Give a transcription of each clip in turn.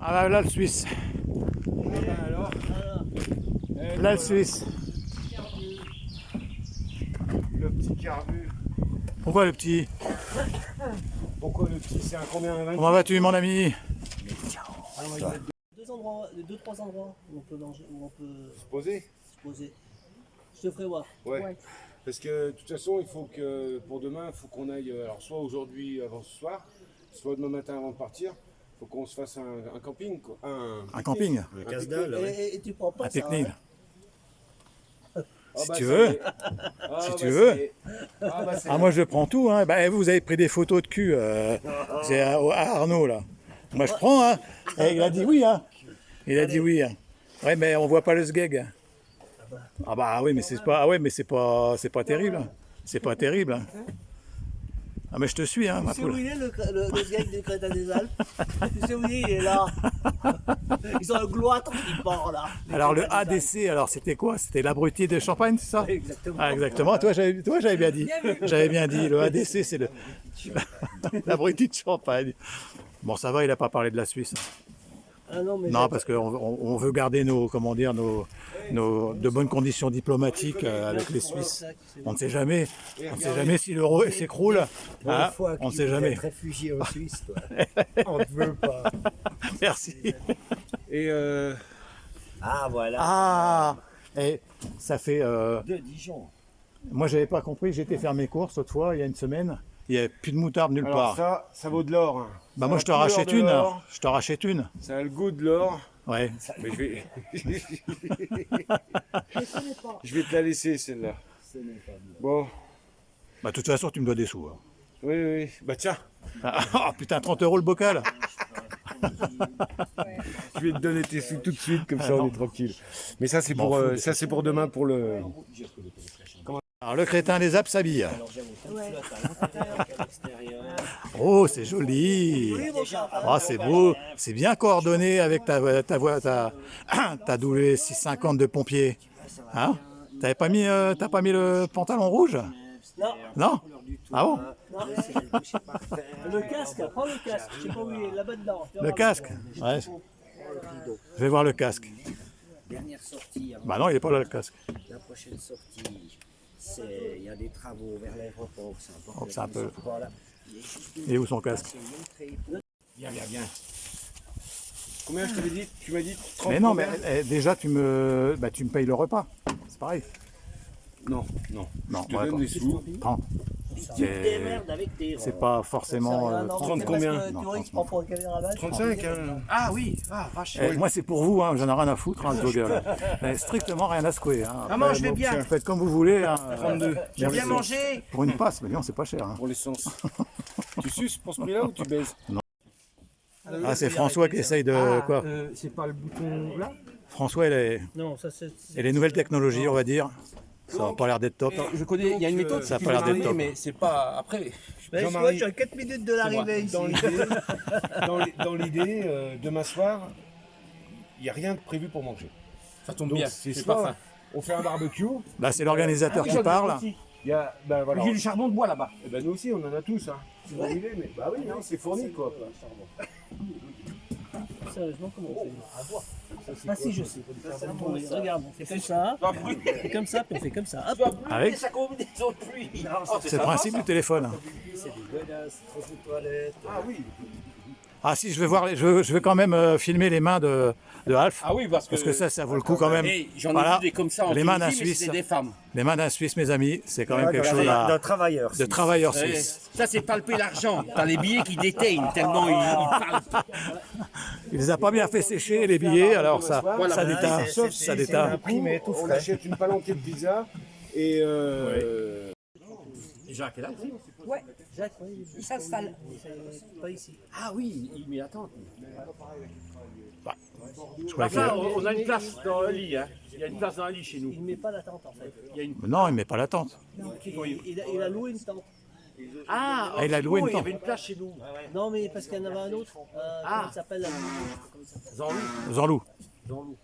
Ah bah là le Suisse. Alors, Là le Suisse. le petit carbu. Pourquoi le petit? Pourquoi le petit? C'est un combien? Un 28? Comment vas-tu mon ami? Trois endroits où on peut manger, où on peut Se poser? se poser. Je te ferai voir. Ouais. Parce que de toute façon, il faut que pour demain, il faut qu'on aille, alors soit aujourd'hui avant ce soir, soit demain matin avant de partir. Il faut qu'on se fasse un camping, quoi. Un camping? Un casse-dalle. Et tu prends pas Un ça. pique-nique? Hein. Si tu veux. Si tu veux. Ah moi je prends tout hein. Bah, vous avez pris des photos de cul. C'est à Arnaud là. Moi je prends hein. Et il a dit oui hein. Il a dit oui hein. Ouais mais on voit pas le sgeg. Ah bah oui mais c'est pas. Ah ouais mais c'est pas terrible. Hein. C'est pas terrible. Hein. Ah mais je te suis hein ma Tu sais où poule. il est le gars du Crétin des Alpes? Tu sais où il est là. Ils ont un gloître qui part là. Alors le ADC, alors c'était quoi? C'était l'abruti de Champagne, c'est ça? Exactement. Ah exactement, toi j'avais bien dit. J'avais bien dit, le ADC c'est le l'abruti de Champagne. Bon ça va, il n'a pas parlé de la Suisse. Ah non, mais Non, parce qu'on veut garder nos, comment dire, nos de bonnes conditions diplomatiques avec les Suisses. On ne sait jamais si l'euro s'écroule. Hein, on ne sait jamais. Réfugié en Suisse, toi. On ne veut pas. Merci. Et Ah, voilà. Ah, et ça fait. De Dijon. Moi, j'avais pas compris. J'étais faire mes courses autrefois, il y a une semaine. Il n'y avait plus de moutarde nulle alors part. ça vaut de l'or. Hein. Bah Ça moi, a je te la couleur rachète de une. l'or, Je te rachète une. Ça a le goût de l'or. Ouais. Mais je vais. Je vais te la laisser celle-là. Bon. Bah de toute façon, tu me dois des sous. Hein. Oui, oui. Bah tiens, Ah putain, 30 € le bocal. je vais te donner tes sous tout de suite, comme ça on est tranquille. Mais ça c'est pour, ça c'est pour demain pour le. Alors le crétin des Alpes s'habille. Oh, c'est joli. Ah, c'est beau. C'est bien coordonné avec ta doublée 650 de pompier. Hein? T'as pas mis le pantalon rouge? non, Non? Ah bon? le casque, prends le casque. Je sais pas où il est, là-bas dedans. Le casque? Ouais. Je vais voir le casque. Dernière sortie, avant Bah non, il est pas là le casque. la prochaine sortie, il y a des travaux vers l'aéroport. C'est important. Oh, c'est un peu- Voilà. Il est où son casque? Viens. Combien je t'avais dit? Tu m'as dit 30. Mais non, mais déjà tu me payes le repas. C'est pareil. Non. Non, Je te ouais, donne les sous. 30. Tu te démerdes avec tes. C'est pas forcément. 30 combien? Tu vois, il se prend pour un caméra base. 35, hein. Ah oui, vache. Moi c'est pour vous, hein, j'en ai rien à foutre, hein, ce vlogger, là. Strictement rien à secouer. Hein. Maman, Après, je vais bien. Vous faites comme vous voulez. Hein. 32. J'ai bien mangé. Pour une passe, mais non, c'est pas cher. Hein. Pour l'essence. Tu suces pour ce prix-là ou tu baises? Ah, c'est François qui essaye de. Quoi C'est pas le bouton là? François et Non, ça c'est. les nouvelles technologies, on va dire. Ça n'a pas l'air d'être top. Je connais, il y a une méthode, ça a qui pas l'air peut d'être donner, top. mais c'est pas après. Mais Jean-Marie- moi, je suis à 4 minutes de l'arrivée ici. Dans l'idée, demain soir, il n'y a rien de prévu pour manger. Ça tombe Donc bien. c'est C'est pas soit faim. on fait un barbecue, Là, c'est l'organisateur qui parle. il y a, ben voilà. J'ai du charbon de bois là-bas. Eh ben, nous aussi on en a tous, hein. Si vous voulez, mais bah oui, non, c'est fourni quoi. Sérieusement, comment on fait? Ah si, je sais. Attendez, regarde, on fait comme ça. On fait comme ça, puis on fait comme ça. Hop. Avec Sa combinaison de pluie. c'est le principe du téléphone. Hein. C'est dégueulasse, trop de toilettes. Ah oui. Ah si, je vais quand même filmer les mains de Alf. Ah oui, parce que Ça vaut le coup quand même. Et j'en ai Voilà. vu des comme ça en Les mains d'un Tunisie, mais Suisse. c'était des femmes. Les mains d'un Suisse, mes amis, c'est quand même quelque chose D'un à... travailleur. de travailleurs Ouais. suisses. Ça, c'est palper l'argent. T'as les billets qui déteignent tellement ils palpent. Il les a pas bien fait sécher, les billets, alors ça déteint. Sauf Ça si déteint. imprimé, tout on frais. achète une palanquée de pizza et Jacques est là. Ouais, Jacques, oui, il s'installe. c'est pas ici. Ah oui, il met attends. Je crois Là, que... on a une place dans le lit. Hein. Il y a une place dans le lit chez nous. Il met pas la tente en fait. Il y a une... Non, il met pas la tente. Il a loué une tente. Ah, Ah, il a loué une il y tente. avait une place chez nous. Non, mais parce qu'il y en avait un autre. Comment il s'appelle Jean-Louis. Zanlou, Jean-Louis.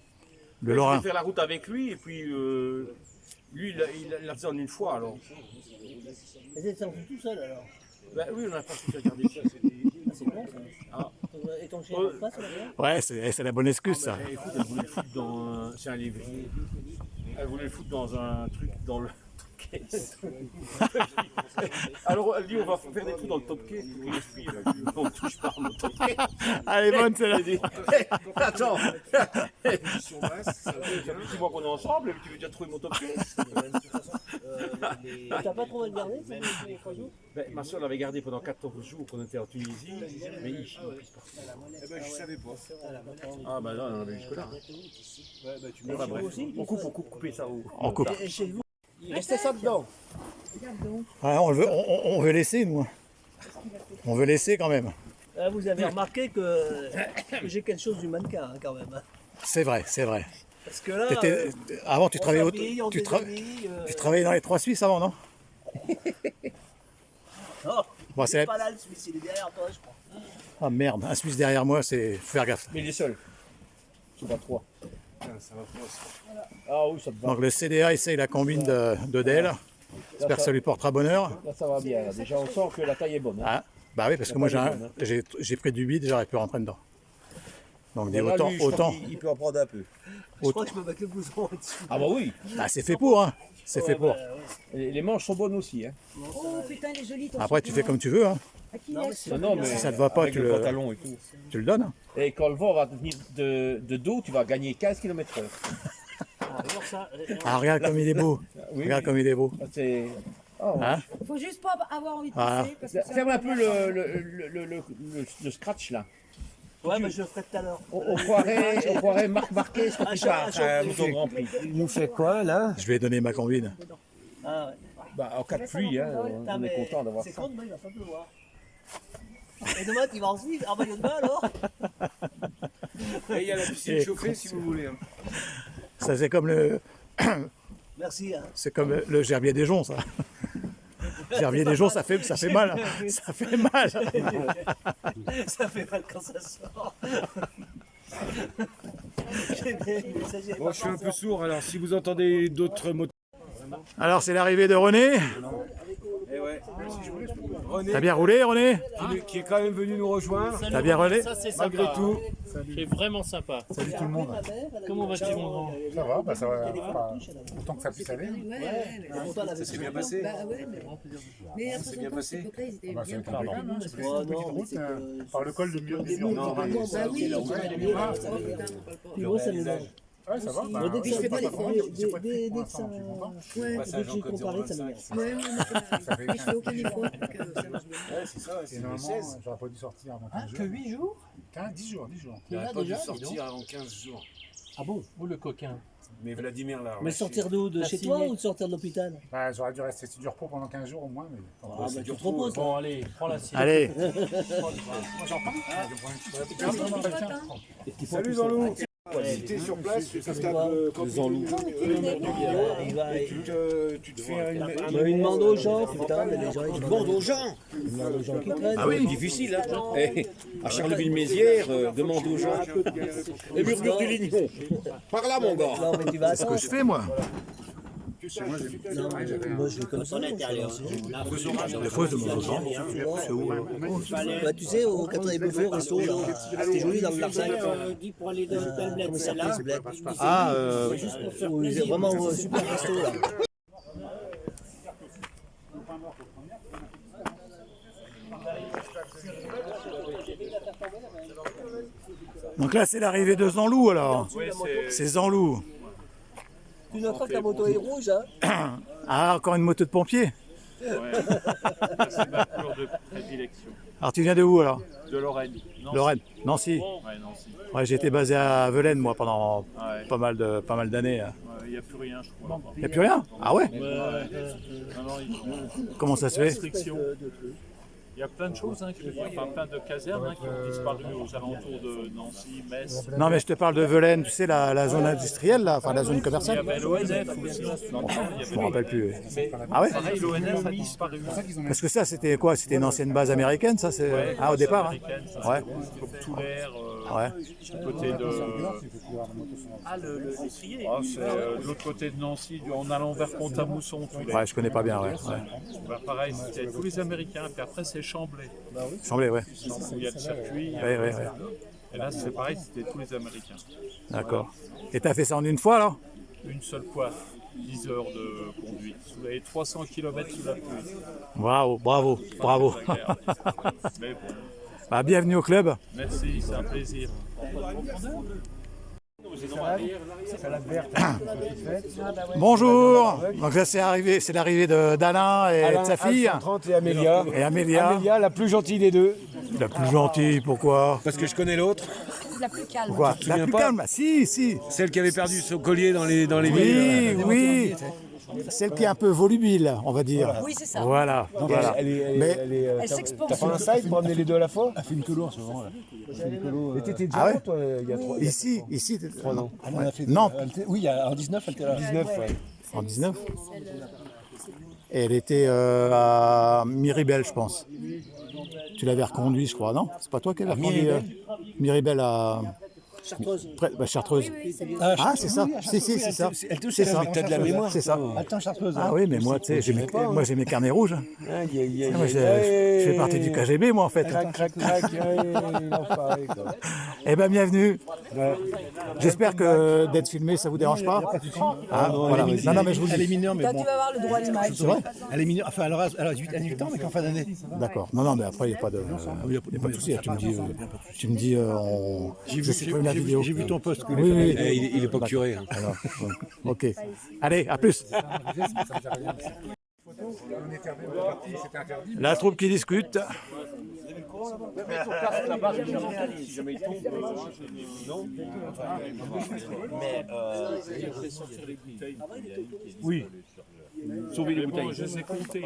le Je Lorrain. vais faire la route avec lui et puis lui il l'a fait en une fois alors. Et c'est sorti tout seul alors. Ben oui, on a pas pu regarder ça. Ah, c'est bon ça. Ah. Et ton chien rentre pas sur la terre? Ouais, c'est la bonne excuse, ça. Écoute, elle voulait le foutre dans un... C'est un livre. Elle voulait le foutre dans un truc, dans le top case. Alors elle dit, on va faire des trucs dans le top case. Je dis, on ne touche pas à mon top case. Allez, bonne, c'est là. Elle dit, attends, Sur basse, ça va ça bien. fait 6 mois qu'on est ensemble, et tu veux déjà trouver mon top case? T'as pas trop regardé ces 3 jours? Ben, ma soeur l'avait gardé pendant 14 jours qu'on était en Tunisie, mais il chie. Eh ben, je savais pas. Ah bah non, on avait jusque-là. Enfin, bref, on coupe, coupez ça. On coupe. Et chez vous? Restez ça dedans. Ouais, on veut laisser, nous. Hein. On veut laisser quand même. Vous avez remarqué que j'ai quelque chose du mannequin hein, quand même. Hein. C'est vrai, c'est vrai. Parce que là, Avant, tu on travaillais, s'habille, on tu déshabille, travaillais dans les Trois Suisses avant, non? Oh, Bon, il c'est... est pas là le Suisse, il est derrière toi, je crois. Ah merde, un Suisse derrière moi, c'est... Faut faire gaffe. Mais il est seul. C'est pas 3. Ça va pas, ça. Ah oui, ça te va. Donc le CDA essaye la combine de Dell. J'espère que ça lui portera bonheur. Là, ça va bien. Déjà, on sent que la taille est bonne. Hein. Ah, bah oui, parce que moi j'ai pris du bide, j'aurais pu rentrer dedans. Donc des autant, Il peut en prendre un peu. Je crois que je peux mettre le blouson au-dessus. Ah bah oui. bah, c'est fait pour, hein. C'est fait pour. Les manches sont bonnes aussi. Hein. Oh putain, il est joli ton Après, tu fais comme tu veux, hein. À qui Non, mais est-ce c'est Non, mais Si ça te va pas, avec tu le le- pantalon et tout. Tu le donnes, hein. Et quand le vent va venir de dos, tu vas gagner 15 km/h. Ah, alors ça, Ah, regarde comme il est beau. Oui, Regarde comme il est beau. c'est... Oh, Hein? Faut juste pas avoir envie de Voilà. pisser. Parce que ça ferme va un peu bien. le scratch là. ouais, mais je le ferai tout à l'heure. On croirait Marc Marquez quand il part un au Grand Prix. Il nous fait quoi là? Je vais donner ma combine. Ah ouais. Bah, en cas de pluie, hein, Putain, on mais est content d'avoir c'est ça. con, demain il va pas pleuvoir. Et demain tu vas en Suisse, en maillot de bain alors? Et il y a la piscine chauffée si vous voulez. Hein. Ça, c'est comme le Merci. Hein. gerbier des joncs, ça. Gerbier des joncs, ça fait mal. Hein. Ça fait mal. Ça fait mal quand ça sort. J'ai bien aimé ça, j'y avais Bon, pas je suis un pensé. peu sourd, alors si vous entendez d'autres mots. Alors, c'est l'arrivée de René. Eh ouais. René, T'as bien roulé, René? qui est quand même venu nous rejoindre, T'as bien roulé? Ça, c'est malgré sympa. tout. C'est vraiment sympa. Salut tout le monde. Comment vas-tu, mon grand? Ça va, bah ça va. Autant que ça puisse aller. Ça s'est bien passé. Bah ouais, mais à C'est bien 60 ans, passé. cette époque-là, ils étaient bah, bien c'est plus pardon. grands, hein, parce que- Oh non, mais c'est par le col de Mur. Bah oui, Puis moi, ça m'énerve. Ouais, ça va. Mais dès que je fais pas ça- l'effort. dès que ça... Ouais, Passage Dès que en j'ai code comparé, ça 025. m'énerve. ouais, mais je fais aucun effort pour que ça marche bien. Ouais, c'est ça, c'est le 16. j'aurais pas dû sortir avant 15 jours. Que 8 jours? 10 jours, 10 jours. Il n'aurait Là, pas dû déjà, dis sortir avant 15 jours. Ah bon? Oh, le coquin. Mais Vladimir l'a Mais relâché. sortir d'où? De T'as chez signé. toi ou de sortir de l'hôpital? Bah, j'aurais dû rester sur du repos pendant 15 jours au moins. Mais... Ah bah tu proposes là. Bon, allez, prends la sienne. Allez. Salut Zanlou. Si t'es sur place, tu tapes quand Zanlou. Il va... Tu te fais une Il demande aux gens, putain, mais les gens ils Demande aux gens. demandent aux gens qui traînent. Ah oui. Difficile, hein. À Charleville-Mézières, demande aux gens. Les murmures du Lignon. Par là, mon gars. Non, mais tu vas attendre. Je fais, moi. Non, mais moi je vais comme ça. Des fois, je demande aux gens. C'est où? Bah, tu sais, quand on est bouffé au resto, là, c'était joli dans le Larzac. dit pour aller dans le bled, Comment ça s'appelle ce bled? Ah, Oui, c'est vraiment un super resto là. donc là, c'est l'arrivée de Zanlou, alors. C'est Zanlou. Tu noteras que la moto est rouge, hein? Ah, encore une moto de pompier. C'est ma couleur de prédilection. Alors, tu viens de où, alors? De Lorraine. Non, Lorraine. Nancy. Ouais, Nancy. Ouais, j'ai été basé à Velaine, moi, pendant Ouais. pas mal d'années. Il n'y a plus rien, je crois. Il n'y a plus rien? Ah ouais? Non, non, il y a Comment ça se fait? restriction. Il y a plein de choses, hein, enfin plein de casernes hein, qui ont disparu aux alentours de Nancy, Metz. Non, mais je te parle de Velaine, tu sais, la zone industrielle, là, enfin la zone Il y commerciale. avait l'ONF aussi. Je me rappelle plus. Ah ouais? Pareil, l'ONF a disparu. Parce que ça, c'était quoi? C'était une ancienne base américaine, ça? C'est... Ah, au départ? Hein? Américaine, ça, Ouais. Comme tout l'air, Ouais. Du côté de. Ah, l'étrier. Ah, c'est de l'autre côté de Nancy, en allant vers Pont-à-Mousson. Ouais, je connais pas bien, ouais. Bah, pareil, c'était tous les Américains, puis après c'est Chamblay. Semblait, ouais. Il y a le circuit. Ouais. Et là, c'est pareil, c'était tous les Américains. D'accord. Et t'as fait ça en une fois, alors? Une seule fois, 10 heures de conduite. Sous les 300 km sous la pluie. Bravo, bravo, bravo. Très agréable. Mais bon, Bah, bienvenue au club. merci, c'est un plaisir. Bonjour. Donc là, c'est l'arrivée d'Alain et de sa fille. 30 et Amélia. Et Amélia, Amélia, la plus gentille des deux. la plus gentille, pourquoi? Parce que je connais l'autre. La plus calme. Pourquoi? La souviens plus pas calme, si. Celle qui avait perdu son collier dans les Oui, villes. oui. Celle qui est un peu volubile, on va dire. Oui, c'est ça. Voilà. Voilà. Elle Elle s'exporte. T'as pas un site pour amener les deux à la fois? Elle fait une colo en ce moment là. Et t'étais déjà Ah ouais là, toi, il y a 3 Ici, 3 ans. Ah non, elle a fait Non. oui, en 19, elle était là. 19, ouais. en 19. Et elle était à Miribel, je pense. Tu l'avais reconduit, je crois, non? C'est pas toi qui avais reconduit Miribel à Chartreuse. Chartreuse. Ah, c'est ça. Si, c'est ça. C'est ça. T'as de la mémoire. C'est ça. Attends, Chartreuse. Ah oui, mais moi, tu sais, j'ai mes carnets rouges. Aïe, aïe, aïe, Moi, aïe, je aïe. fais partie du KGB, moi, en fait. Crac, crac, crac. L'enfoiré, quoi. Eh bien, bienvenue. J'espère que d'être filmé, ça vous dérange pas. Ah, voilà. Non, mais je vous le Elle est dis. mineure, mais Toi, bon. tu vas avoir le droit à l'image. C'est vrai? Elle est mineure, enfin, elle a 8 ans, mais qu'en fin d'année. D'accord. Non, mais après, il n'y a pas de souci. Tu me dis, je supprime la vidéo. J'ai vu ton post. Oui. Il est pas curé. Hein. Alors, ok. Allez, à plus. La troupe qui discute. Oui. Sauver les bouteilles. Je les ai comptées.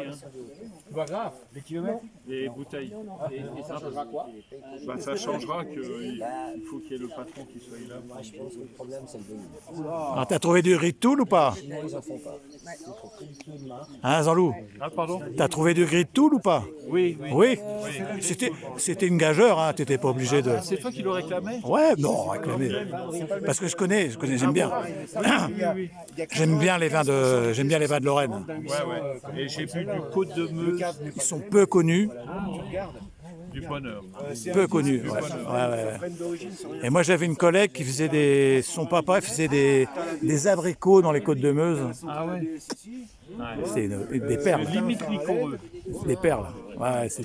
Pas grave. Les kilomètres? Les bouteilles. Et ça changera quoi? Bah, ça changera qu'il faut qu'il y ait le patron qui soit là. Alors, t'as trouvé du riz de Toul ou pas? Hein, Zanlou? Ah, pardon? T'as trouvé du gris de Toul ou pas? Oui. Oui. C'était une gageure, hein. T'étais pas obligé de. C'est toi qui le réclamais? Ouais, non, réclamer. Parce que je connais, j'aime bien. J'aime bien les vins de Lorraine. Ouais. Et j'ai bu du Côte de Meuse, Ils sont peu connus. du bonheur. Peu connus. Ouais. Et moi, j'avais une collègue qui faisait son papa faisait des abricots dans les Côtes de Meuse. Ah ouais? C'est des perles. Limite liquoreux. Des perles. Ouais, c'est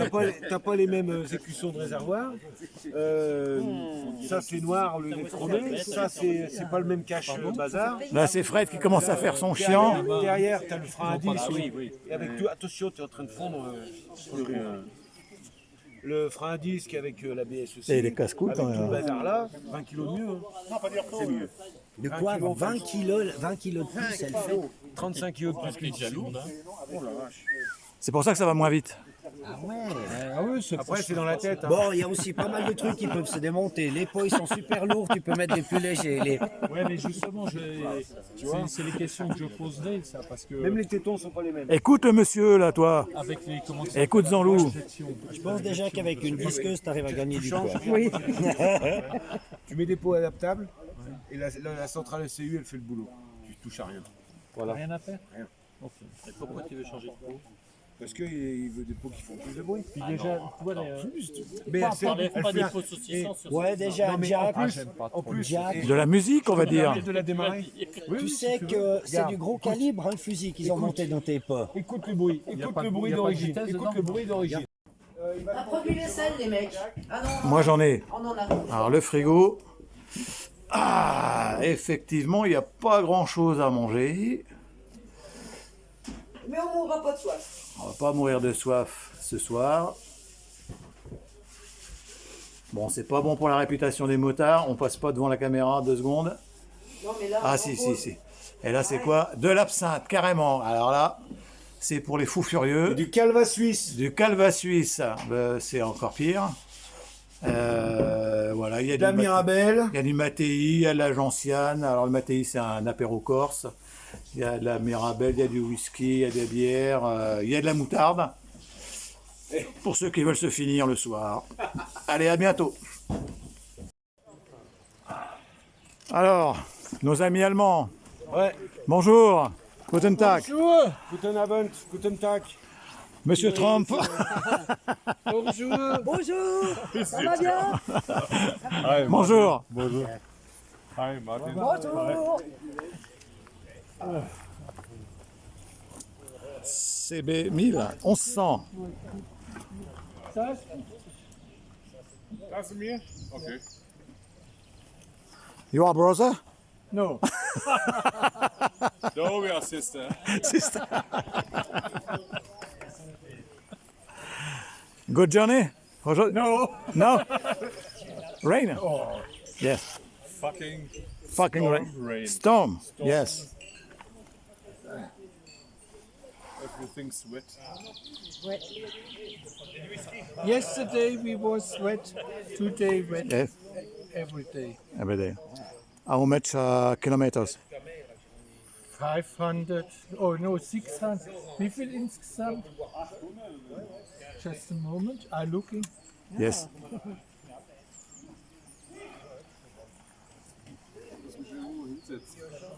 T'as pas les mêmes écussons de réservoir. Ça c'est noir le lait fromé. Ça c'est pas le même cache bazar. Là, c'est Fred qui commence à faire son chien. Derrière t'as le frein à disque. Et avec tout, attention, t'es en train de fondre le frein à disque avec l'ABS aussi. Et les casse-couilles, avec quand tout le même. bazar là, 20 kilos de mieux. Hein. C'est mieux. De quoi 20 kilos de plus, elle fait. 35 kilos de plus qu'une jaloux. C'est pour ça que ça va moins vite. Ah ouais. Après c'est dans la tête. Hein. Bon, il y a aussi pas mal de trucs qui peuvent se démonter. Les pots, ils sont super lourds, tu peux mettre des plus légers. Ouais, mais justement, c'est les questions que je poserai, ça, parce que Même les tétons sont pas les mêmes. Écoute le monsieur, là, toi. avec les comment ça Écoute Zanlou. Je pense déjà qu'avec une disqueuse, tu arrives à gagner du poids. Oui. Tu mets des pots adaptables et la centrale SCU elle fait le boulot. Tu touches à rien. Voilà. rien à faire? Rien. Ok. Et pourquoi tu veux changer de pot? Parce qu'il veut des pots qui font plus de bruit. Puis déjà, tu vois, Mais pas elle des fait pots saucissants sur Ouais, déjà, Jack. en plus Jack. De la musique, on va dire. de la démarrer. Tu sais que c'est du gros calibre, hein, le fusil qu'ils ont monté dans tes pots. Écoute le bruit. Écoute le bruit d'origine. Écoute le bruit d'origine. Un produit vaisselle, les mecs. Ah non, Moi, j'en ai. on en a. Alors, le frigo. Ah, effectivement, il n'y a pas grand-chose à manger. Mais on mourra pas de soif. On va pas mourir de soif ce soir. Bon, c'est pas bon pour la réputation des motards. On passe pas devant la caméra 2 secondes. Non, mais là, Ah, on si. propose- Et là, c'est quoi? De l'absinthe, carrément. Alors là, c'est pour les fous furieux. Du calva suisse. Du calva suisse, c'est encore pire. Voilà, il y a De la Mirabelle. il y a du Mattei, il y a de la Gentiane. Alors le Mattei, c'est un apéro corse. Il y a de la Mirabelle, il y a du whisky, il y a des bières, il y a de la moutarde. Pour ceux qui veulent se finir le soir. Allez, à bientôt. Alors, nos amis allemands. Ouais. Bonjour. Guten Tag. Guten Abend, Guten Tag. Monsieur Trump. Bonjour. Ça va bien? Bonjour. Hi, Martin. Bonjour. CB 1000, 1100. Lass mir? Okay. You are brother? No. No, we are sister. Sister. Good journey? No. No? Rain? Yes. Fucking Fucking storm, rain. rain. Storm. Yes. Everything's wet. Yesterday we was wet, today wet, Yes. every day. Every day. How much kilometers? 500, oh no, 600. Wie viel insgesamt? Just a moment, I'm looking. Yes.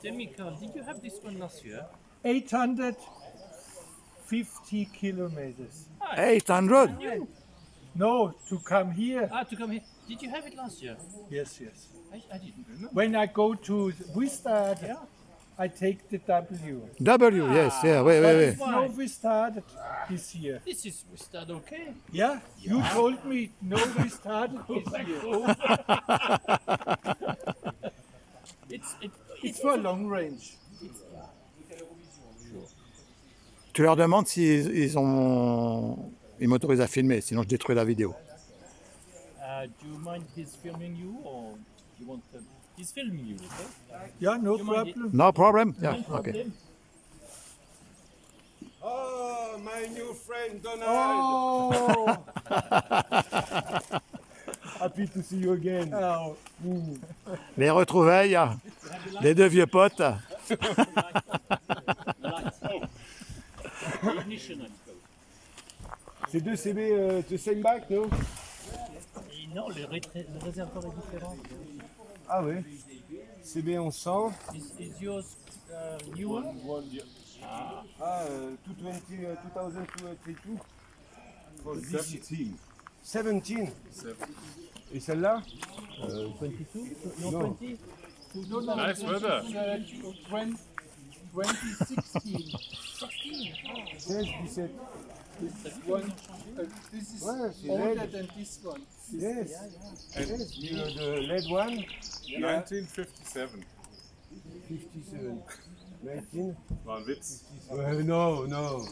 Demika, did you have this one last year? 850 kilometers. 800? No, to come here. Ah, to come here. Did you have it last year? Yes. I didn't know. When I go to Wistad, I take the W. W, yes, yeah, wait, wait, wait. No Wistad this year. This is that okay? Yeah, you told me no Wistad this year. It's for long range. Tu leur demandes s'ils m'autorisent à filmer, sinon je détruis la vidéo. Do you mind his filming you or you want he's filming you, okay? Yeah, no You mind problem. No problem? Yeah, No okay. problem. Oh, my new friend Donald. Oh, Happy to see you again. oh. Les retrouvailles des deux vieux potes. The ignition, I suppose. C'est deux CB de same back, non? Et non, le réservoir est différent. Ah oui. CB 1100. Is yours new one? 2022. 17. Et celle-là? 22? No, No. 20? No, Nice weather. 2016. 16, 17. One, this is Ouais, c'est older LED. than this one. Yes. Yes. The LED one. 1957. 57. 19. War ein Witz. No. No,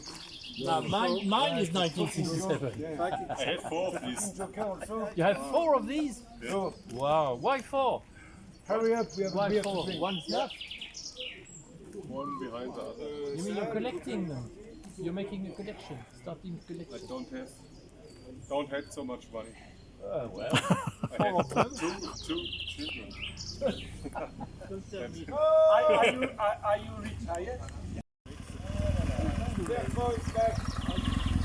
mine is 1967. I had 4 of these. Joker also. You have 4 of these? No. Wow. Why 4? Hurry up. We have Why to 4? play. One's enough. One behind the other. You mean you're collecting them? You're making a collection, starting a I collection. don't have so much money. Well, I had two children. don't tell me. Are you retired?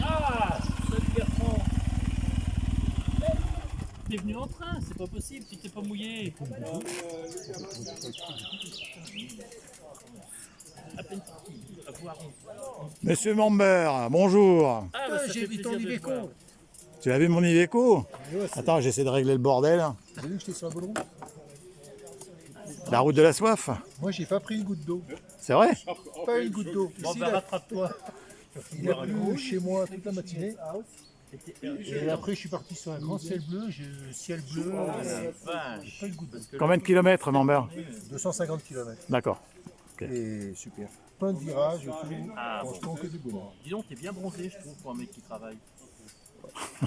Ah, salut garçon. T'es venu en train, c'est pas possible, tu t'es pas mouillé. À peine parti, à voir. Monsieur Mamber, bonjour. Ah, bah, ça J'ai fait vu ton plaisir de te voir. Iveco. Tu as vu mon Iveco? Attends, j'essaie de régler le bordel. T'as vu que j'étais sur la bonne route? La route de la soif? Moi, j'ai pas pris une goutte d'eau. C'est vrai? Pas une goutte d'eau. Bon, Ici, bah, rattrape-toi. il a plu chez moi toute la matinée. Et après, je suis parti sur un grand ciel bleu. J'ai le ciel bleu. J'ai pas une goutte d'eau. Combien de kilomètres, Mamber? 250 km. D'accord. Et super. Plein de virages et tout. Ah, Franchement, que du bonheur. Dis donc, t'es bien bronzé, je trouve, pour un mec qui travaille. Je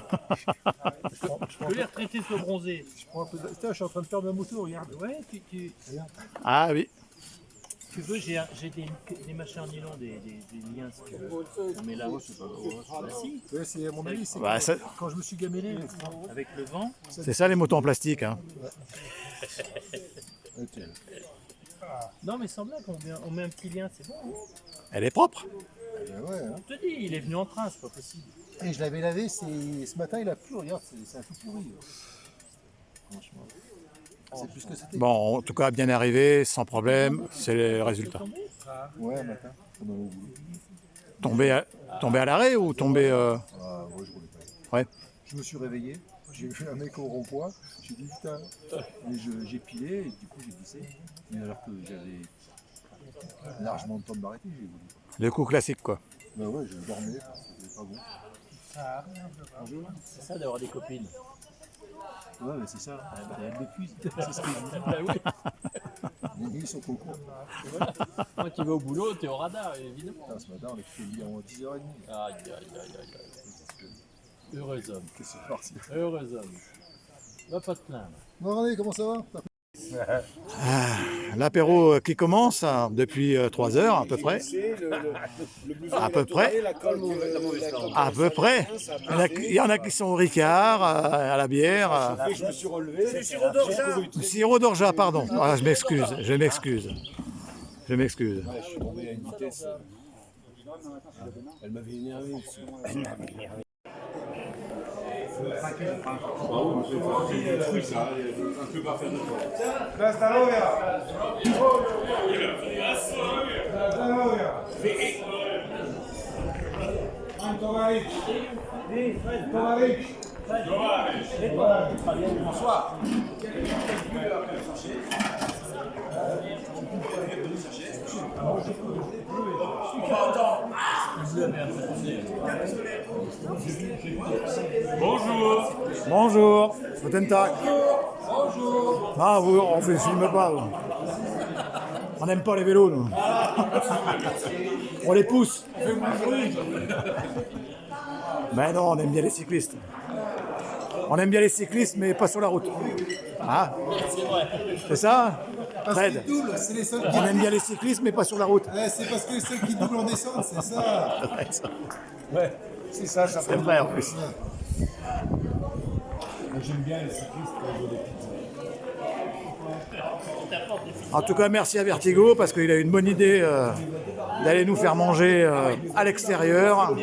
prends Je peux les retraiter ce bronzé. un peu de... Putain, je suis en train de faire ma moto, regarde. Ouais, Ah oui. tu veux, j'ai des machins en nylon, des liens, si tu veux. Mais là, c'est pas gros. Bah si, Ouais, c'est à mon avis, c'est Bah, ça- quand je me suis gamellé. avec le vent. c'est ça les motos en plastique. Hein. Non, mais sans blague, on met un petit lien, c'est bon. Hein. Elle est propre. Ouais, hein. Je te dis, il est venu en train, c'est pas possible. Et je l'avais lavé, ce matin il a plu, regarde, c'est un tout pourri. Franchement. C'est plus que c'était. Bon, en tout cas, bien arrivé, sans problème, c'est le résultat. Ouais, un matin, pendant le boulot. Tombé à l'arrêt ou tombé... Ah, ouais, je roulais pas. Ouais. Je me suis réveillé, j'ai vu un mec au rond-point, j'ai dit putain. Et j'ai pilé, et du coup j'ai glissé. Mais alors que j'avais largement le temps de m'arrêter, j'ai voulu. Le coup classique, quoi. Bah ouais, je dormais, c'était pas bon. C'est ça d'avoir des copines. Ouais, mais c'est ça. Elle m'épuise. C'est ce que je dis. Bah oui. Ils sont trop courts. Moi, tu vas au boulot, t'es au radar, évidemment. Putain, ce matin, on a fait lire en 10h30. Aïe, aïe, aïe, aïe. Heureux homme. Qu'est-ce que c'est parti? Heureux homme. Va pas te plaindre. Bon, René, comment ça va? L'apéro qui commence depuis 3 heures à peu près. À peu près. À peu près. Il y en a qui sont au Ricard, à la bière. Je me suis relevé. Sirop d'orgeat, pardon. Ah, je m'excuse. Ouais, je suis tombé à une vitesse. Elle m'avait énervé aussi. Bonsoir. Bonjour. Bonjour. Guten Tag. Ah, on ne filme pas. Vous. On n'aime pas les vélos, nous. On les pousse. Mais non, on aime bien les cyclistes. On aime bien les cyclistes, mais pas sur la route. Ah, c'est ça, Fred? C'est les seuls On aime bien les cyclistes, mais pas sur la route. C'est parce que les seuls qui doublent en descente, c'est ça. Ouais, c'est ça, ça C'est vrai en plus. J'aime bien les cyclistes quand ils ont des pizzas. En tout cas, merci à Vertigo parce qu'il a eu une bonne idée d'aller nous faire manger à l'extérieur.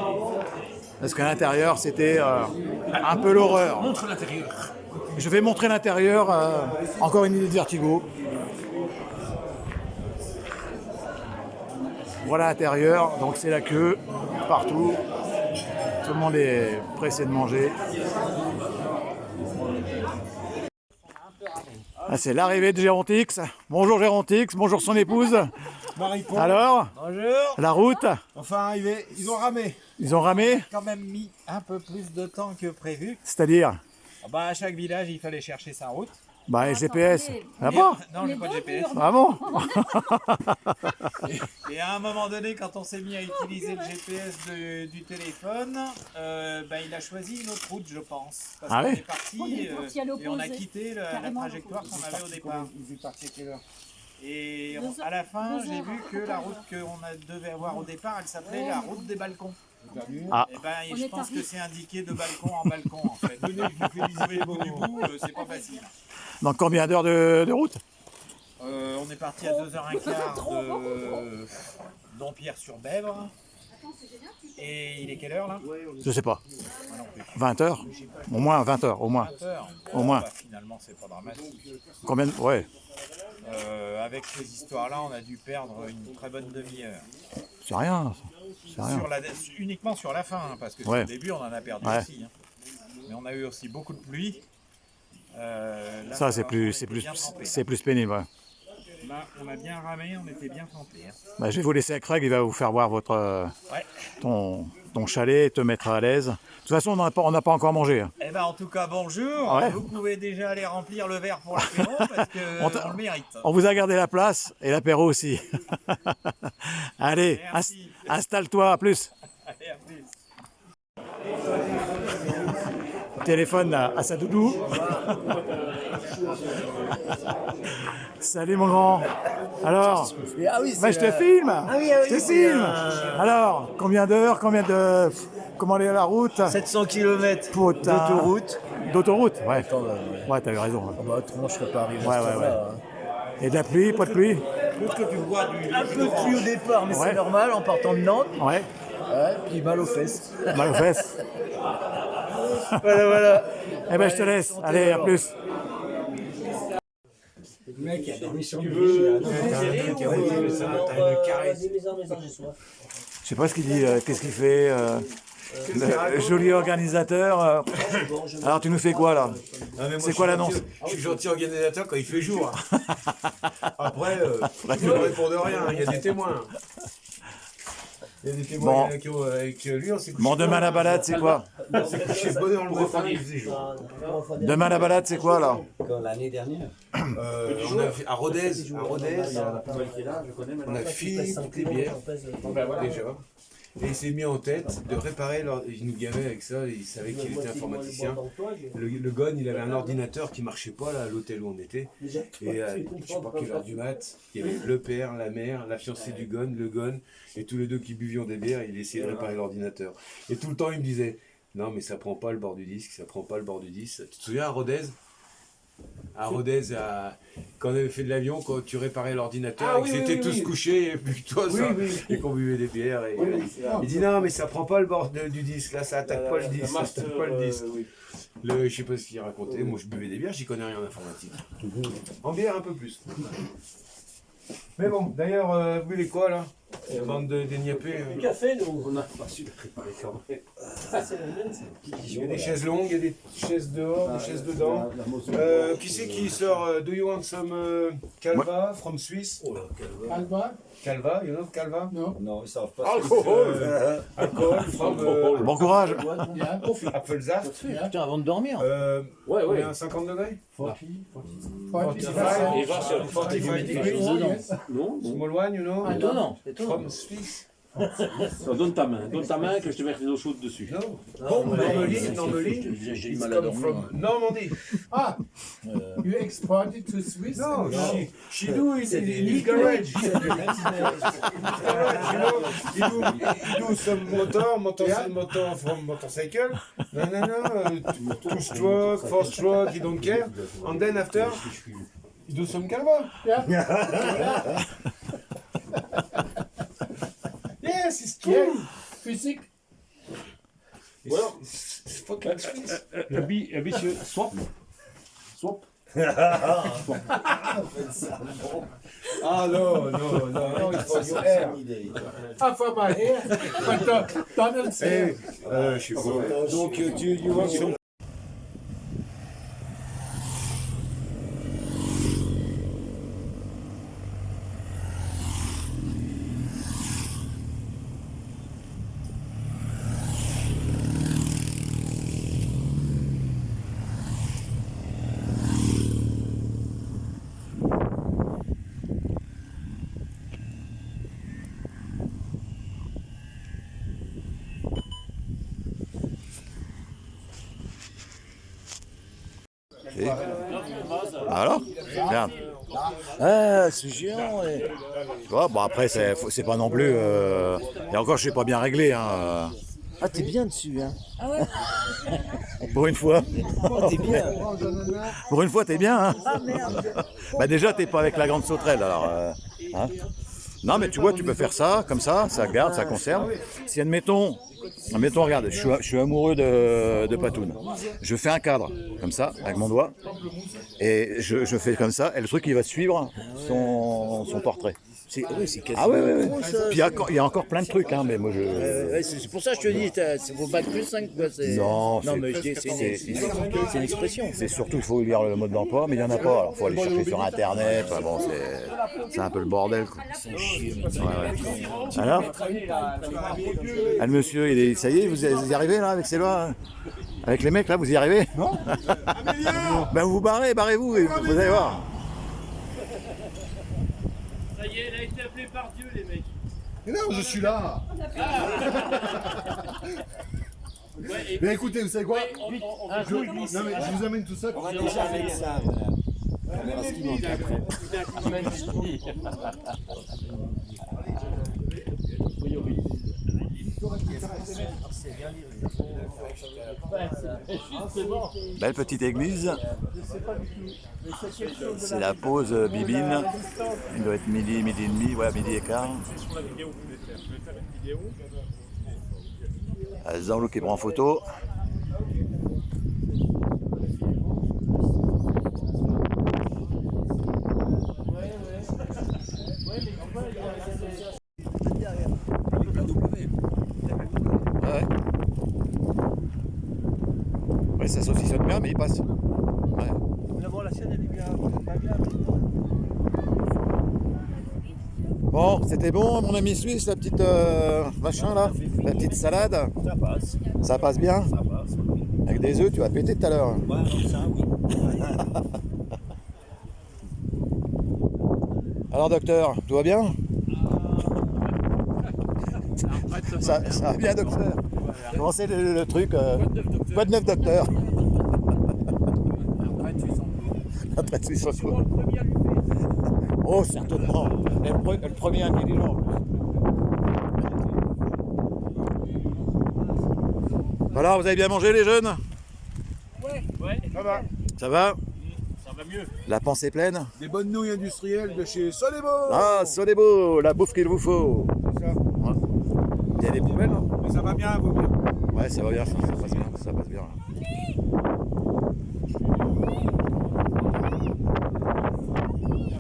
Parce qu'à l'intérieur, c'était un peu l'horreur. Montre l'intérieur. Je vais montrer l'intérieur. Encore une idée de Vertigo. Voilà l'intérieur. Donc c'est la queue partout. Tout le monde est pressé de manger. Ah, c'est l'arrivée de Gérontix. Bonjour Gérontix, bonjour son épouse. Marie-Paul. Alors, Bonjour. la route, Enfin arrivé, ils ont ramé. ils ont ramé, Quand même mis un peu plus de temps que prévu. c'est-à-dire, Bah, à chaque village, il fallait chercher sa route. bah les GPS. Ah bon? Non, j'ai pas de GPS. Ah bon? Et à un moment donné, quand on s'est mis à utiliser le GPS du téléphone, il a choisi une autre route, je pense. Parce Ah qu'on ouais? est parti et on a quitté la trajectoire qu'on avait au départ. Ils étaient partis à quelle heure? Et à la fin, j'ai vu que la route qu'on devait avoir au départ, elle s'appelait la route des balcons. Ah. Et je pense que c'est indiqué de balcon en balcon en fait. Venez, je vous fais visiter le bout du bout, c'est pas facile. Dans combien d'heures de route? On est parti à 2h15 de Dompierre-sur-Bèvre. Et il est quelle heure là? Je sais pas. 20 heures? Au moins 20 heures, au moins. 20 heures. Au moins. Finalement, c'est pas dramatique. Combien de... Ouais, Avec ces histoires-là, on a dû perdre une très bonne demi-heure. c'est rien. C'est rien. Uniquement sur la fin, hein, parce que Ouais. au début, on en a perdu Ouais. aussi. Hein. Mais on a eu aussi beaucoup de pluie. Là, Ça, c'est va, plus, on c'est était plus, bien trempés. c'est plus pénible. Ouais. Là, on a bien ramé, on était bien trempés. Hein. Bah, je vais vous laisser à Craig, il va vous faire voir votre, Ouais. ton chalet et te mettre à l'aise. De toute façon, on n'a pas encore mangé. Hein. Eh ben, en tout cas, bonjour. Ouais. Vous pouvez déjà aller remplir le verre pour l'apéro parce qu'on le mérite. On vous a gardé la place et l'apéro aussi. Allez, Merci. installe-toi, à plus. Allez, à plus. Téléphone à sa doudou. Salut mon grand. Alors, Ah oui, bah, je te filme. oui, Je te filme. Alors, combien d'heures, comment aller à la route? 700 km Putain. d'autoroute. D'autoroute, ouais. Attends, Ouais, t'avais raison. ah bah, autrement, je serais pas arrivé Ouais, à ce ouais, temps-là, hein. Et de la pluie, pas de pluie? Un peu de pluie au départ, mais Ouais. c'est normal en partant de Nantes. Ouais, Ouais, puis mal aux fesses. mal aux fesses. Voilà. Eh ben, je te laisse. Allez, à plus. Le mec a dormi sur Tu le veux Je sais pas ce qu'il dit, qu'est-ce qu'il fait, le joli organisateur. Alors tu nous fais quoi là? C'est quoi l'annonce? Je suis gentil organisateur quand il fait jour. Après, je ne réponds de rien, il y a des témoins. Il y a des témoins avec lui, on s'est couché. Bon, demain la balade, c'est quoi? On s'est couché bonne heure le matin, il faisait jour. Demain la balade, c'est quoi là? L'année dernière. On a fait à Rodez, on a fini toutes les bières, déjà. Et il s'est mis en tête de réparer, il nous gavait avec ça, il savait qu'il était informaticien. Le Gon, il avait un ordinateur qui marchait pas là, à l'hôtel où on était. Et je sais pas quelle heure du mat, il y avait le père, la mère, la fiancée du Gon, le Gon, et tous les deux qui buvions des bières, il essayait de réparer l'ordinateur. Et tout le temps, il me disait, non mais ça prend pas le bord du disque, ça prend pas le bord du disque. Tu te souviens à Rodez? À Rodez, quand on avait fait de l'avion, quand tu réparais l'ordinateur, et que c'était tous couchés, et puis toi, et qu'on buvait des bières. Et il dit non, mais ça prend pas le bord du disque, là, ça attaque pas le disque, ça attaque pas le disque. Je sais pas ce qu'il racontait, moi je buvais des bières, j'y connais rien en informatique. En bière, un peu plus. Mais bon, d'ailleurs, vous voulez quoi là? Bande de niapés. Du café, nous. On a pas su le préparer quand même. Il y a des chaises longues, il y a des chaises dehors, des chaises dedans. Qui c'est qui sort Do you want some Calva from Swiss? Alba? Calva, you know Calva? Non. Non, ils savent pas. Alcool from Bon courage. Apfelsaft. Putain, avant de dormir. Ouais. 50 degrés? 45 degrés. Small one, you know? Étonnant. From Swiss. Donne ta main que je te mette l'eau chaude dessus. Non. Normally. J'ai du It's mal à come dormir. from Normandy. Ah, you exported to Swiss? No, she do it in his garage. You do some motor from motorcycle. No, 2-stroke, 4-stroke, he don't care. And then after, you do some Calva. Yes, it's true. Yeah. Physique? It's fucking Swiss. Monsieur, swap. Ah no, it's for your hair. Ah, for my hair? But Donald's hair. Je suis faux. Donc, you want some... Alors, regarde. Ah, c'est géant. Tu vois, bon après, c'est pas non plus... Et encore, je suis pas bien réglé. Hein. Ah, t'es bien dessus, hein. Ah ouais? Pour une fois. T'es bien. Pour une fois, t'es bien. Hein. Ah merde. Bah déjà, t'es pas avec la grande sauterelle, alors... hein. Non, mais tu vois, tu peux faire ça, comme ça garde, ça conserve. Si, admettons, regarde, je suis amoureux de Patoun. Je fais un cadre, comme ça, avec mon doigt, et je fais comme ça, et le truc, il va suivre son portrait. C'est quasi. Ah ouais. Puis il y a encore plein de trucs, hein, mais moi je... c'est pour ça que je te dis, c'est pour battre plus 5, quoi. Non, mais je dis, c'est une expression. C'est surtout, il faut lire le mode d'emploi, mais il n'y en a pas. Alors, il faut aller chercher sur Internet. Enfin, bon, c'est un peu le bordel, quoi. Ouais. Alors, le monsieur, ça y est, vous y arrivez, là, avec ces lois, hein, avec les mecs, là, vous y arrivez? Non. Ben, vous barrez-vous, et vous allez voir. Ça y est, elle a été appelée par Dieu, les mecs. Mais non, je suis là. Mais écoutez, vous savez quoi? Je vous amène tout ça. On va déjà avec ça. On verra ce qui manque après. Belle petite église. C'est la pause Bibine. Il doit être midi et demi, ouais, midi et quart. Zanlou qui prend photo. bien, mais il passe. Ouais. D'abord, la sienne, elle est bien. Pas bien. Bon, c'était bon, mon ami suisse, la petite machin là, la petite salade. Ça passe. Ça passe bien. Ça passe. Avec des œufs, tu vas péter tout à l'heure. Ouais, alors ça, oui. Alors docteur, tout va bien? Ça va bien docteur? Comment c'est le truc? Quoi de neuf docteur? Après tu sens quoi? Oh certainement, le premier intelligent. Alors vous avez bien mangé les jeunes? Ouais. Ça va. Ça va? Ça va mieux. La pensée pleine? Des bonnes nouilles industrielles de chez Solebo. Ah, Solebo, la bouffe qu'il vous faut. C'est ça. Ouais. Il y a des poubelles, non? Mais ça va bien, vous bien. Ouais, ça va bien, ça passe bien, ça passe bien.